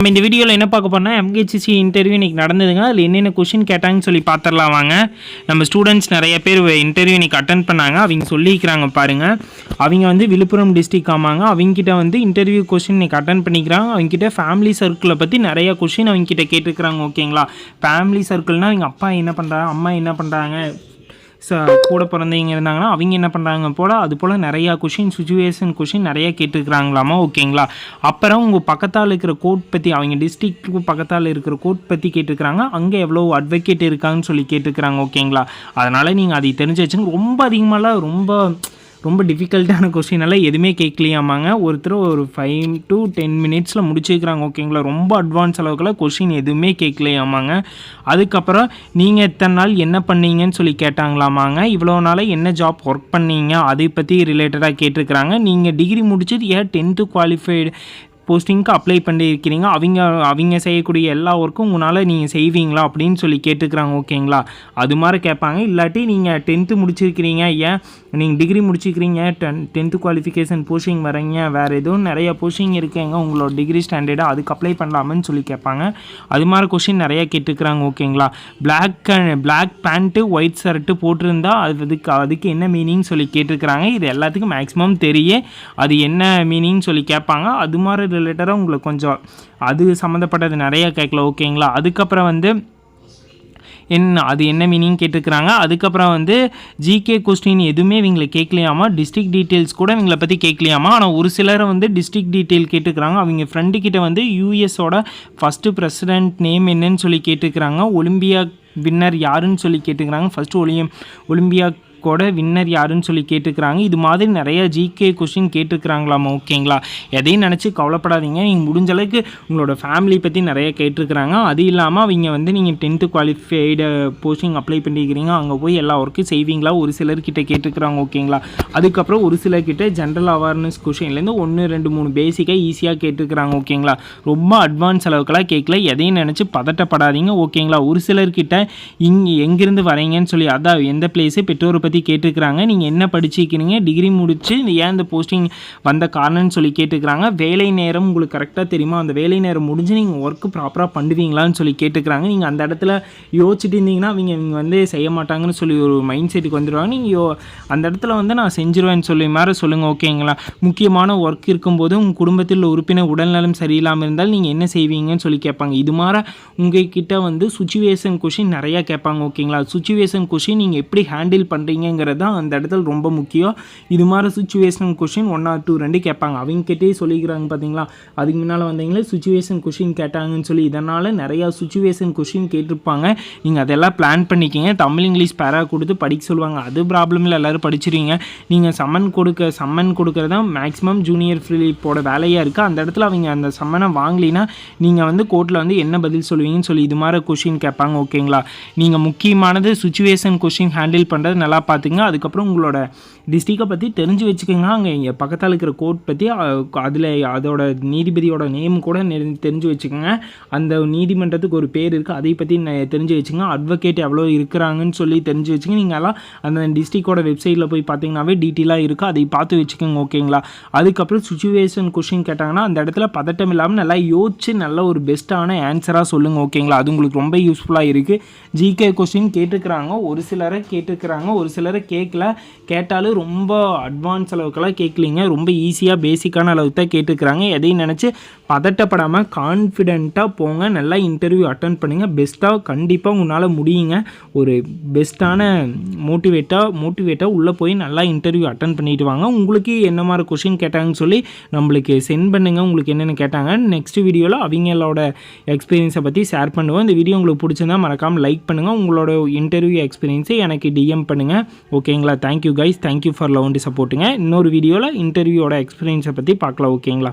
நம்ம இந்த வீடியோவில் என்ன பார்க்க போனால் எம்ஹெச்சிசி இன்டர்வியூ இன்றைக்கி நடந்ததுங்க. அதில் என்னென்ன கொஷின் கேட்டாங்கன்னு சொல்லி பார்த்துடலாம் வாங்க. நம்ம ஸ்டூடெண்ட்ஸ் நிறைய பேர் இன்டர்வியூ இன்றைக்கி அட்டன் பண்ணாங்க. அவங்க சொல்லிக்கிறாங்க பாருங்கள். அவங்க விழுப்புரம் டிஸ்ட்ரிக் ஆமாங்க. அவங்ககிட்ட இன்டர்வியூ கொஷின் இன்றைக்கி அட்டன் பண்ணிக்கிறாங்க. அவங்ககிட்ட ஃபேமிலி சர்க்கிளை பற்றி நிறையா கொஷின் அவங்ககிட்ட கேட்டுருக்குறாங்க. ஓகேங்களா, ஃபேமிலி சர்க்கிள்னால் அவங்க அப்பா என்ன பண்ணுறாங்க, அம்மா என்ன பண்ணுறாங்க, கூட பிறந்தவங்க இருந்தாங்கன்னா அவங்க என்ன பண்ணுறாங்க அது போல் நிறையா கொஷின், சுச்சுவேஷன் கொஷின் நிறையா கேட்டுருக்குறாங்களாமா. ஓகேங்களா, அப்புறம் உங்கள் பக்கத்தால் இருக்கிற கோர்ட் பற்றி, அவங்க டிஸ்ட்ரிக்ட்டுக்கு பக்கத்தால் இருக்கிற கோர்ட் பற்றி கேட்டுருக்குறாங்க. அங்கே எவ்வளோ அட்வொகேட் இருக்காங்கன்னு சொல்லி கேட்டுருக்குறாங்க. ஓகேங்களா, அதனால் நீங்கள் அதை தெரிஞ்சு வச்சுங்க. ரொம்ப அதிகமாகலாம் ரொம்ப டிஃபிகல்ட்டான கொஸ்டினெல்லாம் எதுவுமே கேட்கலையாமாங்க. ஒருத்தர் ஒரு 5 to 10 மினிட்ஸில் முடிச்சுக்கிறாங்க. ஓகேங்களா, ரொம்ப அட்வான்ஸ் அளவுக்குலாம் கொஸ்டின் எதுவுமே கேட்கலையாமாங்க. அதுக்கப்புறம் நீங்கள் இத்தனை நாள் என்ன பண்ணீங்கன்னு சொல்லி கேட்டாங்களாமாங்க. இவ்வளோ நாளாக என்ன ஜாப் ஒர்க் பண்ணீங்க அதை பற்றி ரிலேட்டடாக கேட்டிருக்கிறாங்க. நீங்கள் டிகிரி முடிச்சுட்டு ஏன் 10th குவாலிஃபைடு போஸ்டிங்க்கு அப்ளை பண்ணியிருக்கிறீங்க, அவங்க செய்யக்கூடிய எல்லா ஒர்க்கும் உங்களால் நீங்கள் செய்வீங்களா அப்படின்னு சொல்லி கேட்டுக்கிறாங்க. ஓகேங்களா, அது மாதிரி கேட்பாங்க. இல்லாட்டி நீங்கள் 10th முடிச்சிருக்கிறீங்க, ஏன் நீங்கள் டிகிரி முடிச்சிருக்கிறீங்க, 10th குவாலிஃபிகேஷன் போஸ்டிங் வரீங்க, வேறு எதுவும் நிறைய போஸ்டிங் இருக்குங்க உங்களோட டிகிரி ஸ்டாண்டர்டாக, அதுக்கு அப்ளை பண்ணலாமான்னு சொல்லி கேட்பாங்க. அது மாதிரி கொஸ்டின் நிறையா கேட்டுக்கிறாங்க. ஓகேங்களா, பிளாக் பேண்ட்டு ஒயிட் ஷர்ட்டு போட்டிருந்தா அதுக்கு என்ன மீனிங் சொல்லி கேட்டுருக்குறாங்க. இது எல்லாத்துக்கும் மேக்ஸிமம் அது என்ன மீனிங் சொல்லி கேட்பாங்க. அது மாதிரி ரிலேட்டடாக உங்களுக்கு கொஞ்சம் அது சம்மந்தப்பட்டது நிறையா கேட்கல. ஓகேங்களா, அதுக்கப்புறம் அது என்ன மீனிங் கேட்டுக்கிறாங்க. அதுக்கப்புறம் ஜிகே கொஸ்டின் எதுவுமே இவங்களை கேட்கலையாமா. டிஸ்ட்ரிக்ட் டீட்டெயில்ஸ் கூட இவங்களை பற்றி கேட்கலையாமா. ஆனால் ஒரு சிலரை டிஸ்ட்ரிக்ட் டீட்டெயில் கேட்டுக்கிறாங்க. அவங்க ஃப்ரெண்டுக்கிட்ட யூஎஸோட ஃபஸ்ட்டு பிரசிடென்ட் நேம் என்னன்னு சொல்லி கேட்டுக்கிறாங்க. ஒலிம்பியா வின்னர் யாருன்னு சொல்லி கேட்டுக்கிறாங்க. ஃபஸ்ட்டு ஒலிம்பியா கூட வின்னர் யாருன்னு சொல்லி கேட்டுக்கிறாங்க. இது மாதிரி நிறைய ஜிகே கொஸ்டின் கேட்டுருக்குறாங்களாமா. ஓகேங்களா, எதையும் நினச்சி கவலைப்படாதீங்க. நீங்கள் முடிஞ்ச அளவுக்கு உங்களோட ஃபேமிலி பற்றி நிறைய கேட்டுருக்குறாங்க. அது இல்லாமல் அவங்க நீங்கள் 10th குவாலிஃபைடு போஸ்டிங் அப்ளை பண்ணிக்கிறீங்க, அங்கே போய் எல்லா ஒர்க்கும் செய்வீங்களா ஒரு சிலர்கிட்ட கேட்டுருக்குறாங்க. ஓகேங்களா, அதுக்கப்புறம் ஒரு சிலர்கிட்ட ஜென்ரல் அவேர்னஸ் கொஸ்டின்லேருந்து 1, 2, 3 பேசிக்காக ஈஸியாக கேட்டுருக்குறாங்க. ஓகேங்களா, ரொம்ப அட்வான்ஸ் அளவுக்கெல்லாம் கேட்கல. எதையும் நினச்சி பதட்டப்படாதீங்க. ஓகேங்களா, ஒரு சிலர்கிட்ட எங்கேருந்து வரீங்கன்னு சொல்லி, அதான் எந்த பிளேஸு, பெற்றோரை பற்றி கேட்டுக்கிறாங்க. நீங்கள் என்ன படிச்சிருக்கிறீங்க, டிகிரி முடிச்சு ஏன் இந்த போஸ்டிங் வந்த காரணம்னு சொல்லி கேட்டுக்கிறாங்க. வேலை நேரம் உங்களுக்கு கரெக்டாக தெரியுமா, அந்த வேலை நேரம் முடிஞ்சு நீங்கள் ஒர்க்கு ப்ராப்பராக பண்ணுவீங்களான்னு சொல்லி கேட்டுக்கிறாங்க. நீங்கள் அந்த இடத்துல யோசிச்சுட்டு இருந்தீங்கன்னா அவங்க செய்ய மாட்டாங்கன்னு சொல்லி ஒரு மைண்ட் செட்டுக்கு வந்துடுவாங்க. நீங்கள் அந்த இடத்துல நான் செஞ்சுருவேன்னு சொல்லி மாதிரி சொல்லுங்கள். ஓகேங்களா, முக்கியமான ஒர்க் இருக்கும்போது உங்கள் குடும்பத்தில் உறுப்பினர் உடல்நலம் சரியில்லாமல் இருந்தால் நீங்கள் என்ன செய்வீங்கன்னு சொல்லி கேட்பாங்க. இது மாதிரி உங்ககிட்ட சுச்சுவேஷன் கொஷின் நிறையா கேட்பாங்க. ஓகேங்களா, சுச்சுவேஷன் கொஷின் நீங்கள் எப்படி ஹேண்டில் பண்ணுறீங்கிறது தான் அந்த இடத்துல ரொம்ப முக்கியம். இது மாதிரி சுச்சுவேஷன் கொஷின் 1 or 2 2 கேட்பாங்க. அவங்க கிட்டே சொல்லிக்கிறாங்க பார்த்தீங்களா, அதுக்கு முன்னால் வந்தீங்களே சுச்சுவேஷன் கொஷின் கேட்டாங்கன்னு சொல்லி. இதனால் நிறையா சுச்சுவேஷன் கொஷின் கேட்டிருப்பாங்க. நீங்கள் அதெல்லாம் பிளான் பண்ணிக்கிங்க. தமிழ் இங்கிலீஷ் பேரா கொடுத்து படிக்க சொல்லுவாங்க. அது ப்ராப்ளம் இல்லை, எல்லோரும் படிச்சிருவீங்க. நீங்கள் சம்மன் கொடுக்கறது தான் மேக்ஸிமம் ஜூனியர் ஃபிலிப்போட வேலையாக இருக்குது. அந்த இடத்துல அவங்க அந்த சம்மனை வாங்கலினா நீங்கள் கோர்ட்டில் என்ன பதில் சொல்லுவீங்கன்னு சொல்லி இது மாதிரி கொஷின் கேட்பாங்க. ஓகேங்களா, நீங்கள் முக்கியமானது சுச்சுவேஷன் கொஷின் ஹேண்டில் பண்ணுறது நல்லா பார்த்துங்க. அதுக்கப்புறம் உங்களோட டிஸ்ட்ரிக்டை பற்றி தெரிஞ்சு வச்சுக்கோங்க. அங்கே பக்கத்தில் இருக்கிற கோர்ட் பற்றி அதோட நீதிபதியோட நேம் கூட தெரிஞ்சு வச்சுக்கோங்க. அந்த நீதிமன்றத்துக்கு ஒரு பேர் இருக்குது, அதை பற்றி தெரிஞ்சு வச்சுங்க. அட்வொகேட் எவ்வளோ இருக்கிறாங்கன்னு சொல்லி தெரிஞ்சு வச்சுங்க. நீங்கள் எல்லாம் அந்த டிஸ்ட்ரிக்டோட வெப்சைட்டில் போய் பார்த்தீங்கன்னாவே டீட்டெயிலாக இருக்குது, அதை பார்த்து வச்சுக்கோங்க. ஓகேங்களா, அதுக்கப்புறம் சுச்சுவேஷன் கொஷின் கேட்டாங்கன்னா அந்த இடத்துல பதட்டம் இல்லாமல் நல்லா யோசிச்சு நல்ல ஒரு பெஸ்ட்டான ஆன்சராக சொல்லுங்கள். ஓகேங்களா, அது உங்களுக்கு ரொம்ப யூஸ்ஃபுல்லாக இருக்குது. ஜிகே கொஸ்டின் கேட்டுக்கிறாங்க, ஒரு சிலரை கேட்டுக்கிறாங்க, ஒரு சிலரை கேட்கல. கேட்டாலும் ரொம்ப அட்வான்ஸ் அளவுக்கெல்லாம் கேட்கலிங்க. ரொம்ப ஈஸியாக பேசிக்கான அளவுக்கு தான் கேட்டுக்கிறாங்க. எதையும் நினச்சி பதட்டப்படாமல் கான்ஃபிடென்ட்டாக போங்க. நல்லா இன்டர்வியூ அட்டன் பண்ணுங்கள். பெஸ்ட்டாக கண்டிப்பாக உங்களால் முடியுங்க. ஒரு பெஸ்ட்டான மோட்டிவேட்டாக உள்ளே போய் நல்லா இன்டர்வியூ அட்டன் பண்ணிட்டு வாங்க. உங்களுக்கு என்ன மாதிரி கொஷின் கேட்டாங்கன்னு சொல்லி நம்மளுக்கு சென்ட் பண்ணுங்கள். உங்களுக்கு என்னென்ன கேட்டாங்க நெக்ஸ்ட் வீடியோவில் அவங்களோட எக்ஸ்பீரியன்ஸை பற்றி ஷேர் பண்ணுவோம். இந்த வீடியோ உங்களுக்கு பிடிச்சிருந்தா மறக்காமல் லைக் பண்ணுங்கள். உங்களோட இன்டர்வியூ எக்ஸ்பீரியன்ஸை எனக்கு டிஎம் பண்ணுங்கள். ஓகேங்களா, thank you guys, thank you for love and சப்போர்ட்டுங்க. இன்னொரு வீடியோவில் இன்டர்வியூவோட எக்ஸ்பீரியன்ஸை பற்றி பார்க்கலாம். ஓகேங்களா.